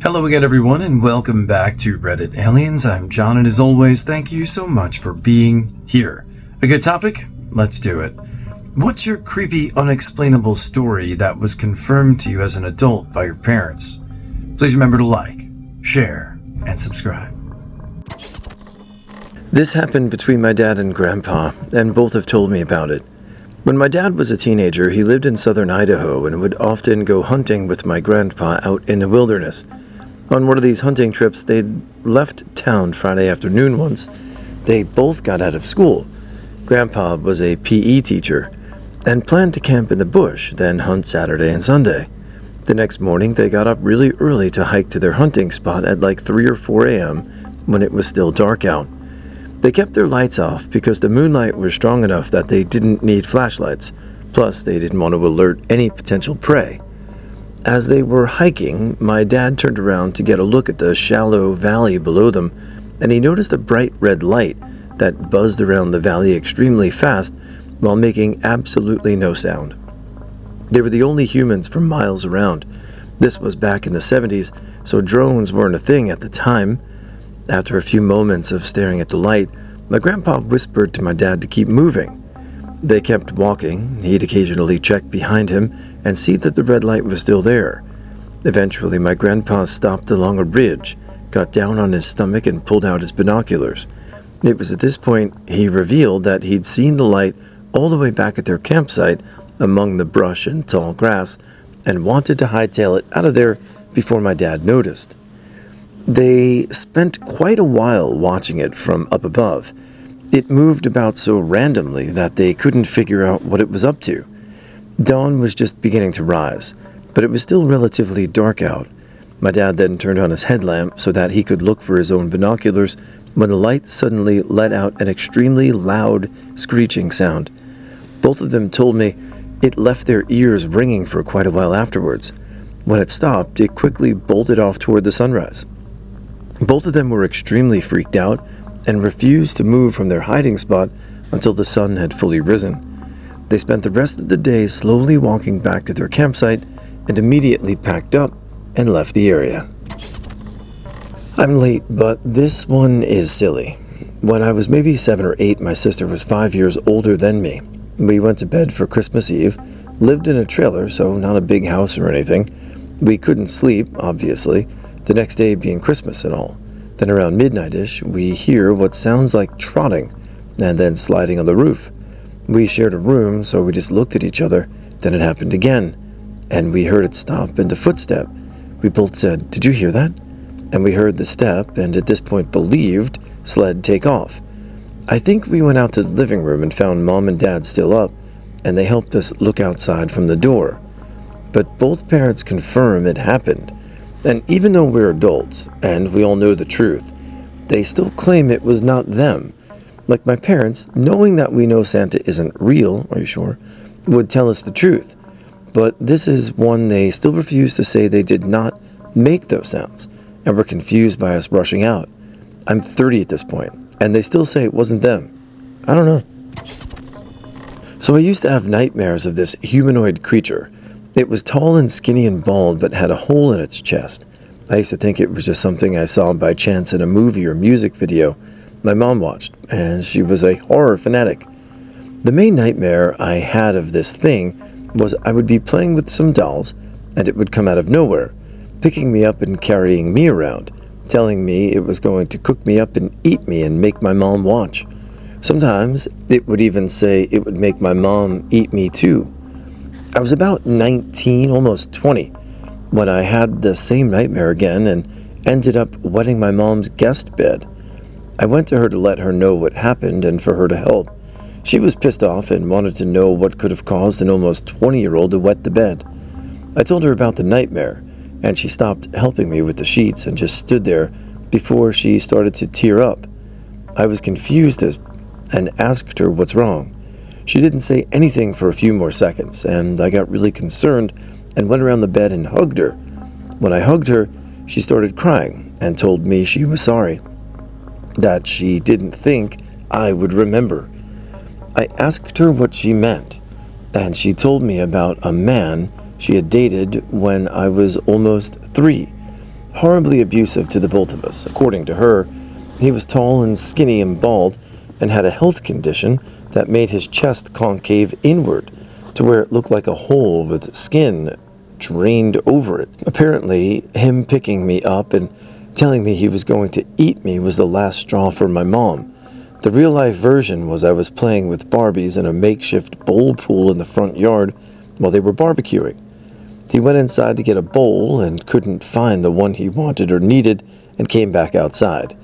Hello again, everyone, and welcome back to Reddit Aliens. I'm John, and as always, thank you so much for being here. A good topic? Let's do it. What's your creepy, unexplainable story that was confirmed to you as an adult by your parents? Please remember to like, share, and subscribe. This happened between my dad and Grandpa, and both have told me about it. When my dad was a teenager, he lived in southern Idaho and would often go hunting with my grandpa out in the wilderness. On one of these hunting trips, they'd left town Friday afternoon once. They both got out of school. Grandpa was a PE teacher and planned to camp in the bush, then hunt Saturday and Sunday. The next morning, they got up really early to hike to their hunting spot at like 3 or 4 a.m. when it was still dark out. They kept their lights off because the moonlight was strong enough that they didn't need flashlights. Plus, they didn't want to alert any potential prey. As they were hiking, my dad turned around to get a look at the shallow valley below them, and he noticed a bright red light that buzzed around the valley extremely fast while making absolutely no sound. They were the only humans for miles around. This was back in the 70s, so drones weren't a thing at the time. After a few moments of staring at the light, my grandpa whispered to my dad to keep moving. They kept walking. He'd occasionally check behind him and see that the red light was still there. Eventually, my grandpa stopped along a ridge, got down on his stomach, and pulled out his binoculars. It was at this point he revealed that he'd seen the light all the way back at their campsite among the brush and tall grass and wanted to hightail it out of there before my dad noticed. They spent quite a while watching it from up above. It moved about so randomly that they couldn't figure out what it was up to. Dawn was just beginning to rise, but it was still relatively dark out. My dad then turned on his headlamp so that he could look for his own binoculars when the light suddenly let out an extremely loud screeching sound. Both of them told me it left their ears ringing for quite a while afterwards. When it stopped, it quickly bolted off toward the sunrise. Both of them were extremely freaked out and refused to move from their hiding spot until the sun had fully risen. They spent the rest of the day slowly walking back to their campsite and immediately packed up and left the area. I'm late, but this one is silly. When I was maybe 7 or 8, my sister was 5 years older than me. We went to bed for Christmas Eve, lived in a trailer, so not a big house or anything. We couldn't sleep, obviously, the next day being Christmas and all. Then around midnight-ish, we hear what sounds like trotting and then sliding on the roof. We shared a room, so we just looked at each other. Then it happened again, and we heard it stop and a footstep. We both said, "Did you hear that?" And we heard the step, and at this point believed sled take off. I think we went out to the living room and found Mom and Dad still up, and they helped us look outside from the door. But both parents confirm it happened. And even though we're adults, and we all know the truth, they still claim it was not them. Like my parents, knowing that we know Santa isn't real, are you sure, would tell us the truth. But this is one they still refuse to say they did not make those sounds, and were confused by us rushing out. I'm 30 at this point, and they still say it wasn't them. I don't know. So I used to have nightmares of this humanoid creature. It was tall and skinny and bald, but had a hole in its chest. I used to think it was just something I saw by chance in a movie or music video my mom watched, and she was a horror fanatic. The main nightmare I had of this thing was I would be playing with some dolls, and it would come out of nowhere, picking me up and carrying me around, telling me it was going to cook me up and eat me and make my mom watch. Sometimes it would even say it would make my mom eat me too. I was about 19, almost 20, when I had the same nightmare again and ended up wetting my mom's guest bed. I went to her to let her know what happened and for her to help. She was pissed off and wanted to know what could have caused an almost 20-year-old to wet the bed. I told her about the nightmare, and she stopped helping me with the sheets and just stood there before she started to tear up. I was confused and asked her what's wrong. She didn't say anything for a few more seconds, and I got really concerned and went around the bed and hugged her. When I hugged her, she started crying and told me she was sorry, that she didn't think I would remember. I asked her what she meant, and she told me about a man she had dated when I was almost 3. horribly abusive to the both of us. According to her, he was tall and skinny and bald and had a health condition that made his chest concave inward to where it looked like a hole with skin drained over it. Apparently, him picking me up and telling me he was going to eat me was the last straw for my mom. The real-life version was I was playing with Barbies in a makeshift bowl pool in the front yard while they were barbecuing. He went inside to get a bowl and couldn't find the one he wanted or needed and came back outside.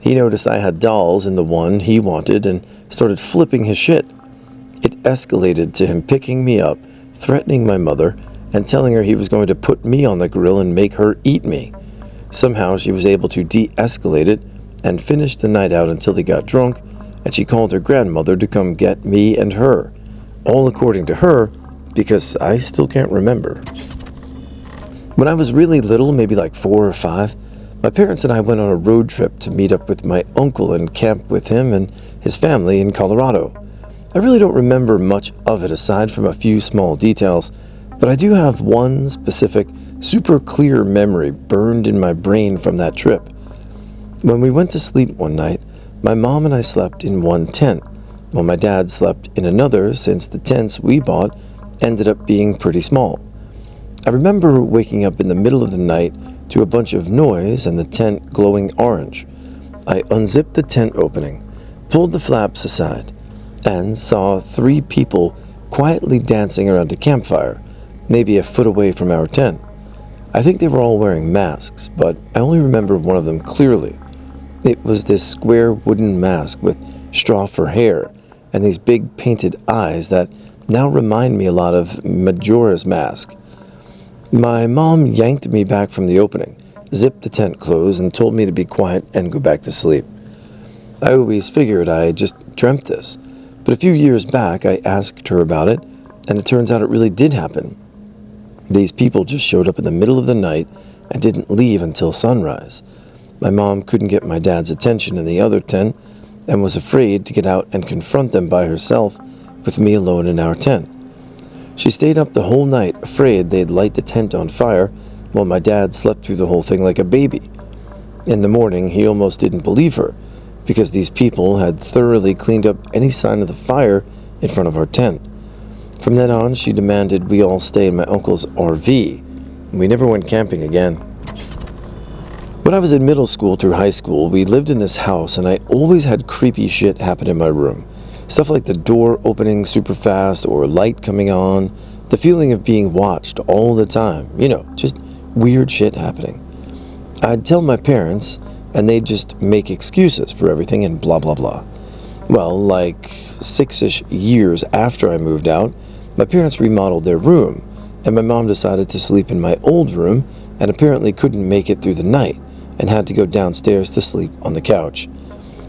He noticed I had dolls in the one he wanted and started flipping his shit. It escalated to him picking me up, threatening my mother, and telling her he was going to put me on the grill and make her eat me. Somehow she was able to de-escalate it and finish the night out until they got drunk, and she called her grandmother to come get me and her. All according to her, because I still can't remember. When I was really little, maybe like 4 or 5, my parents and I went on a road trip to meet up with my uncle and camp with him and his family in Colorado. I really don't remember much of it aside from a few small details, but I do have one specific, super clear memory burned in my brain from that trip. When we went to sleep one night, my mom and I slept in one tent, while my dad slept in another since the tents we bought ended up being pretty small. I remember waking up in the middle of the night to a bunch of noise and the tent glowing orange. I unzipped the tent opening, pulled the flaps aside, and saw 3 people quietly dancing around a campfire, maybe a foot away from our tent. I think they were all wearing masks, but I only remember one of them clearly. It was this square wooden mask with straw for hair and these big painted eyes that now remind me a lot of Majora's Mask. My mom yanked me back from the opening, zipped the tent closed, and told me to be quiet and go back to sleep. I always figured I just dreamt this, but a few years back I asked her about it, and it turns out it really did happen. These people just showed up in the middle of the night and didn't leave until sunrise. My mom couldn't get my dad's attention in the other tent and was afraid to get out and confront them by herself with me alone in our tent. She stayed up the whole night, afraid they'd light the tent on fire, while my dad slept through the whole thing like a baby. In the morning, he almost didn't believe her, because these people had thoroughly cleaned up any sign of the fire in front of our tent. From then on, she demanded we all stay in my uncle's RV, and we never went camping again. When I was in middle school through high school, we lived in this house, and I always had creepy shit happen in my room. Stuff like the door opening super fast or light coming on, the feeling of being watched all the time, just weird shit happening. I'd tell my parents, and they'd just make excuses for everything and blah blah blah. Well, like 6-ish years after I moved out, my parents remodeled their room, and my mom decided to sleep in my old room and apparently couldn't make it through the night and had to go downstairs to sleep on the couch.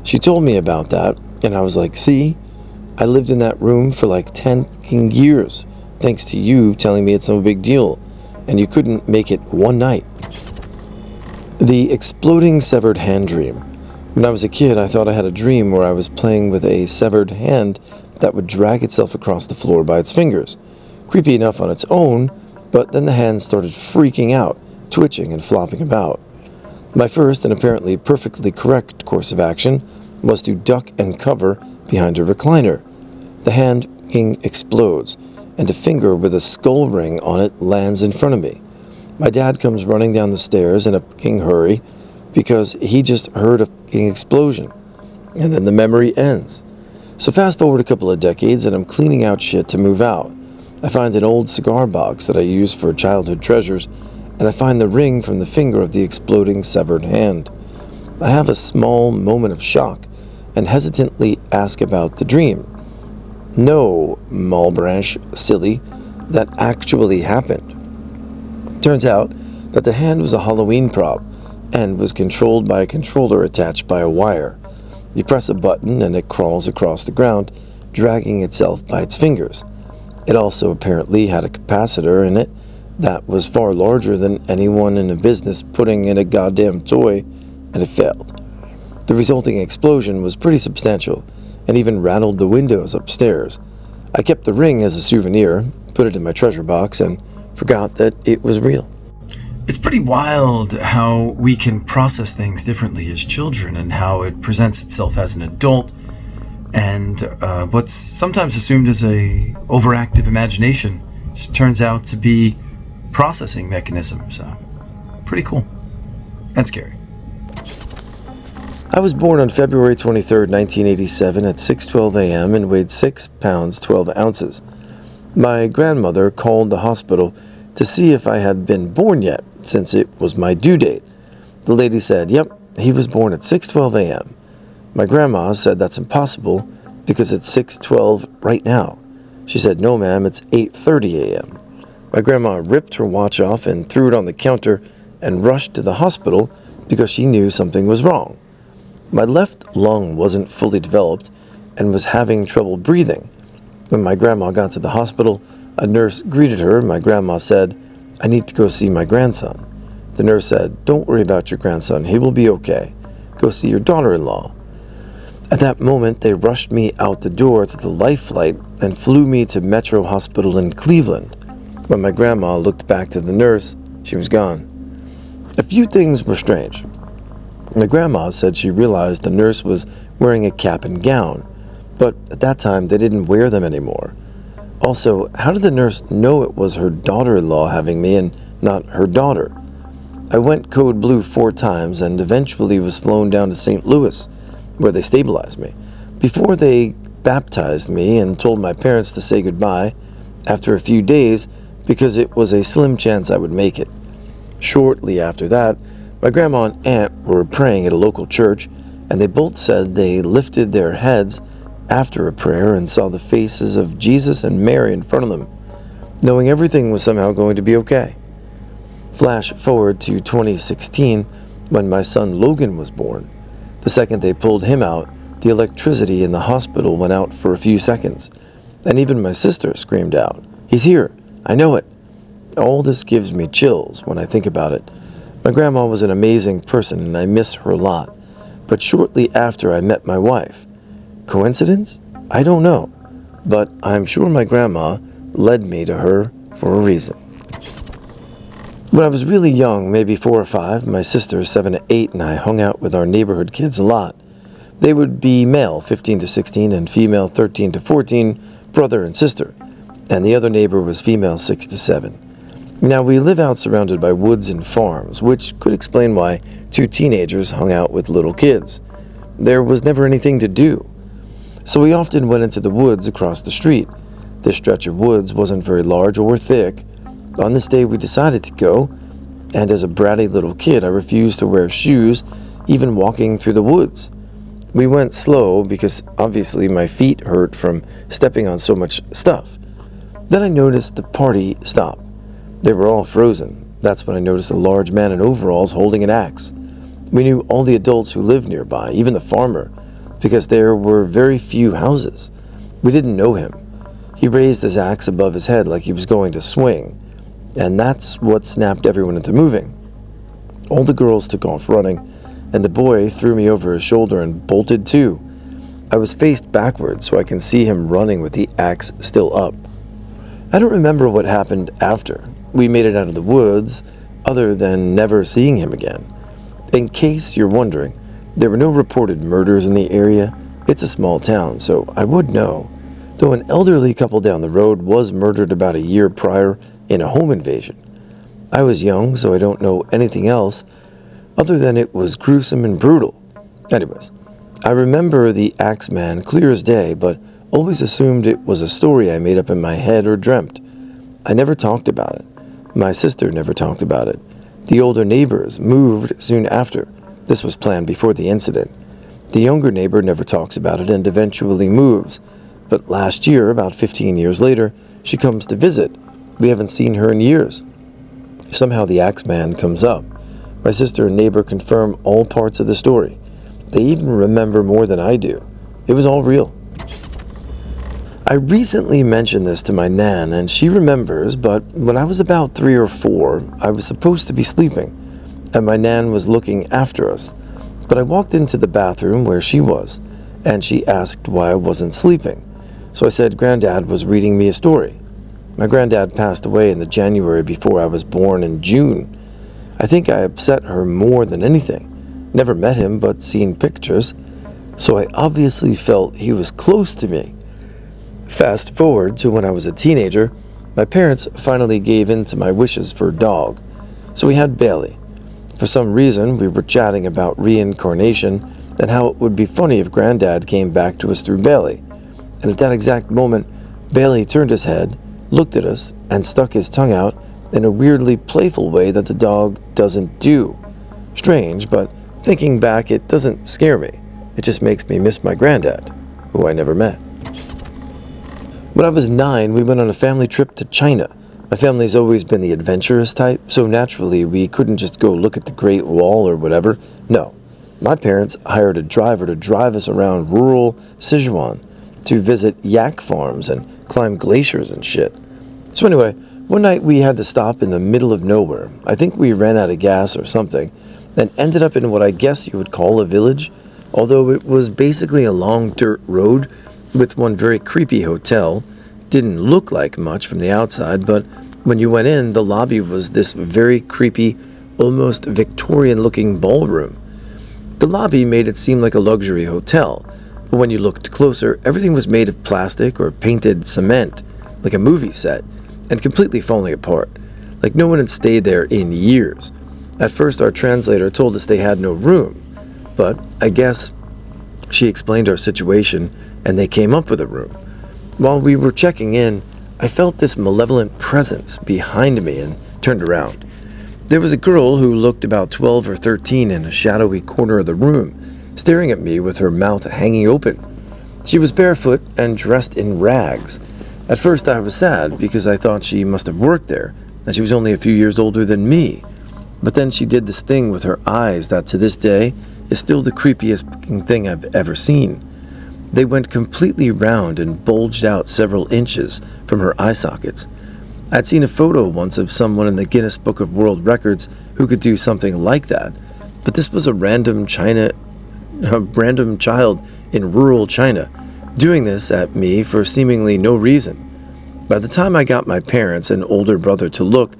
She told me about that, and I was like, see? I lived in that room for like 10 years, thanks to you telling me it's no big deal, and you couldn't make it one night. The exploding severed hand dream. When I was a kid, I thought I had a dream where I was playing with a severed hand that would drag itself across the floor by its fingers. Creepy enough on its own, but then the hand started freaking out, twitching and flopping about. My first and apparently perfectly correct course of action was to duck and cover behind a recliner. The hand explodes, and a finger with a skull ring on it lands in front of me. My dad comes running down the stairs in a hurry because he just heard a explosion, and then the memory ends. So fast forward a couple of decades, and I'm cleaning out shit to move out. I find an old cigar box that I use for childhood treasures, and I find the ring from the finger of the exploding severed hand. I have a small moment of shock and hesitantly ask about the dream. No, Malbranche, silly, that actually happened. Turns out that the hand was a Halloween prop and was controlled by a controller attached by a wire. You press a button and it crawls across the ground, dragging itself by its fingers. It also apparently had a capacitor in it that was far larger than anyone in a business putting in a goddamn toy, and it failed. The resulting explosion was pretty substantial, and even rattled the windows upstairs. I kept the ring as a souvenir, put it in my treasure box, and forgot that it was real. It's pretty wild how we can process things differently as children and how it presents itself as an adult, and what's sometimes assumed as a overactive imagination just turns out to be processing mechanism. So pretty cool and scary. I was born on February 23rd, 1987 at 6:12 a.m. and weighed 6 pounds 12 ounces. My grandmother called the hospital to see if I had been born yet, since it was my due date. The lady said, "Yep, he was born at 6:12 a.m. My grandma said that's impossible because it's 6:12 right now. She said, "No, ma'am, it's 8:30 a.m. My grandma ripped her watch off and threw it on the counter and rushed to the hospital because she knew something was wrong. My left lung wasn't fully developed and was having trouble breathing. When my grandma got to the hospital, a nurse greeted her and my grandma said, "I need to go see my grandson." The nurse said, "Don't worry about your grandson, he will be okay. Go see your daughter-in-law." At that moment, they rushed me out the door to the life flight and flew me to Metro Hospital in Cleveland. When my grandma looked back to the nurse, she was gone. A few things were strange. My grandma said she realized the nurse was wearing a cap and gown, but at that time they didn't wear them anymore. Also, how did the nurse know it was her daughter-in-law having me and not her daughter? I went code blue 4 times and eventually was flown down to St. Louis, where they stabilized me, before they baptized me and told my parents to say goodbye after a few days because it was a slim chance I would make it. Shortly after that, my grandma and aunt were praying at a local church, and they both said they lifted their heads after a prayer and saw the faces of Jesus and Mary in front of them, knowing everything was somehow going to be okay. Flash forward to 2016, when my son Logan was born. The second they pulled him out, the electricity in the hospital went out for a few seconds, and even my sister screamed out, "He's here! I know it!" All this gives me chills when I think about it. My grandma was an amazing person and I miss her a lot, but shortly after I met my wife. Coincidence? I don't know, but I'm sure my grandma led me to her for a reason. When I was really young, maybe 4 or 5, my sister, 7 to 8, and I hung out with our neighborhood kids a lot. They would be male, 15 to 16, and female, 13 to 14, brother and sister, and the other neighbor was female, 6 to 7. Now, we live out surrounded by woods and farms, which could explain why 2 teenagers hung out with little kids. There was never anything to do, so we often went into the woods across the street. This stretch of woods wasn't very large or thick. On this day, we decided to go, and as a bratty little kid, I refused to wear shoes, even walking through the woods. We went slow because obviously my feet hurt from stepping on so much stuff. Then I noticed the party stop. They were all frozen. That's when I noticed a large man in overalls holding an axe. We knew all the adults who lived nearby, even the farmer, because there were very few houses. We didn't know him. He raised his axe above his head like he was going to swing, and that's what snapped everyone into moving. All the girls took off running, and the boy threw me over his shoulder and bolted too. I was faced backwards so I can see him running with the axe still up. I don't remember what happened after. We made it out of the woods, other than never seeing him again. In case you're wondering, there were no reported murders in the area. It's a small town, so I would know. Though an elderly couple down the road was murdered about a year prior in a home invasion. I was young, so I don't know anything else, other than it was gruesome and brutal. Anyways, I remember the Axeman clear as day, but always assumed it was a story I made up in my head or dreamt. I never talked about it. My sister never talked about it. The older neighbors moved soon after. This was planned before the incident. The younger neighbor never talks about it and eventually moves. But last year, about 15 years later, she comes to visit. We haven't seen her in years. Somehow the Axeman comes up. My sister and neighbor confirm all parts of the story. They even remember more than I do. It was all real. I recently mentioned this to my nan, and she remembers, but when I was about 3 or 4, I was supposed to be sleeping, and my nan was looking after us. But I walked into the bathroom where she was, and she asked why I wasn't sleeping. So I said Granddad was reading me a story. My granddad passed away in the January before I was born in June. I think I upset her more than anything. Never met him, but seen pictures, so I obviously felt he was close to me. Fast forward to when I was a teenager, my parents finally gave in to my wishes for a dog, so we had Bailey. For some reason, we were chatting about reincarnation and how it would be funny if Granddad came back to us through Bailey. And at that exact moment, Bailey turned his head, looked at us, and stuck his tongue out in a weirdly playful way that the dog doesn't do. Strange, but thinking back, it doesn't scare me. It just makes me miss my granddad, who I never met. When I was 9, we went on a family trip to China. My family's always been the adventurous type, so naturally we couldn't just go look at the Great Wall or whatever. No, my parents hired a driver to drive us around rural Sichuan to visit yak farms and climb glaciers and shit. So anyway, one night we had to stop in the middle of nowhere. I think we ran out of gas or something, and ended up in what I guess you would call a village, although it was basically a long dirt road with one very creepy hotel. Didn't look like much from the outside, but when you went in, the lobby was this very creepy, almost Victorian-looking ballroom. The lobby made it seem like a luxury hotel, but when you looked closer, everything was made of plastic or painted cement, like a movie set, and completely falling apart, like no one had stayed there in years. At first, our translator told us they had no room, but I guess she explained our situation, and they came up with a room. While we were checking in, I felt this malevolent presence behind me and turned around. There was a girl who looked about 12 or 13 in a shadowy corner of the room, staring at me with her mouth hanging open. She was barefoot and dressed in rags. At first I was sad because I thought she must have worked there, and she was only a few years older than me. But then she did this thing with her eyes that to this day is still the creepiest thing I've ever seen. They went completely round and bulged out several inches from her eye sockets. I'd seen a photo once of someone in the Guinness Book of World Records who could do something like that, but this was a random child in rural China doing this at me for seemingly no reason. By the time I got my parents and older brother to look,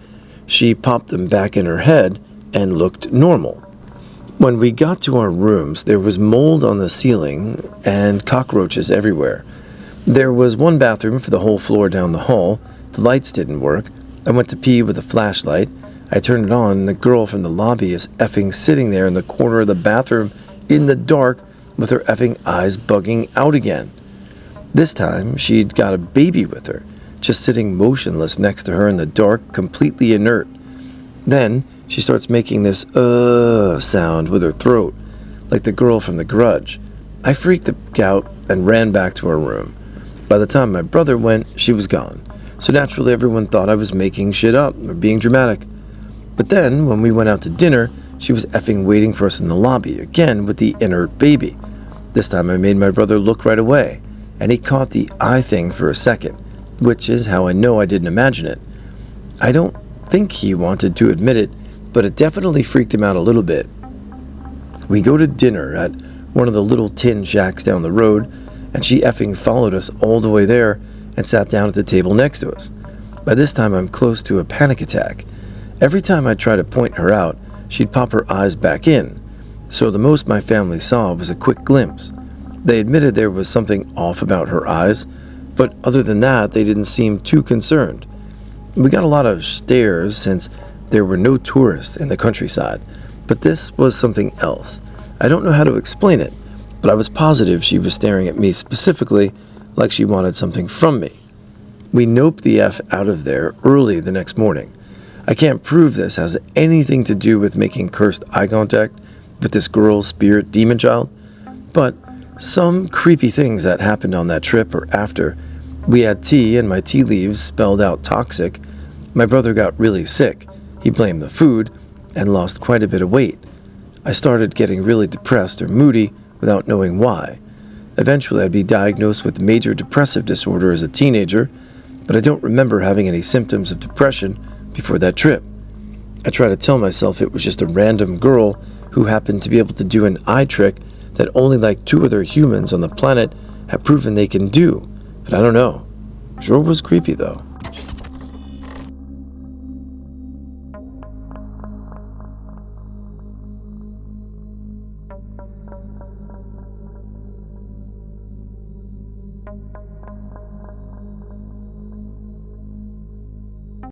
she popped them back in her head and looked normal. When we got to our rooms, there was mold on the ceiling and cockroaches everywhere. There was one bathroom for the whole floor down the hall. The lights didn't work. I went to pee with a flashlight. I turned it on, and the girl from the lobby is effing sitting there in the corner of the bathroom in the dark with her effing eyes bugging out again. This time, she'd got a baby with her, just sitting motionless next to her in the dark, completely inert. Then, she starts making this sound with her throat, like the girl from The Grudge. I freaked out and ran back to our room. By the time my brother went, she was gone. So naturally everyone thought I was making shit up or being dramatic. But then, when we went out to dinner, she was effing waiting for us in the lobby, again with the inert baby. This time I made my brother look right away, and he caught the eye thing for a second, which is how I know I didn't imagine it. I don't think he wanted to admit it, but it definitely freaked him out a little bit. We go to dinner at one of the little tin shacks down the road, and she effing followed us all the way there and sat down at the table next to us. By this time, I'm close to a panic attack. Every time I try to point her out, she'd pop her eyes back in, so the most my family saw was a quick glimpse. They admitted there was something off about her eyes, but other than that, they didn't seem too concerned. We got a lot of stares since there were no tourists in the countryside, but this was something else. I don't know how to explain it, but I was positive she was staring at me specifically, like she wanted something from me. We noped the F out of there early the next morning. I can't prove this has anything to do with making cursed eye contact with this girl's spirit demon child, but some creepy things that happened on that trip or after. We had tea, and my tea leaves spelled out toxic. My brother got really sick. He blamed the food and lost quite a bit of weight. I started getting really depressed or moody without knowing why. Eventually, I'd be diagnosed with major depressive disorder as a teenager, but I don't remember having any symptoms of depression before that trip. I try to tell myself it was just a random girl who happened to be able to do an eye trick that only like 2 other humans on the planet have proven they can do, but I don't know. Sure was creepy though.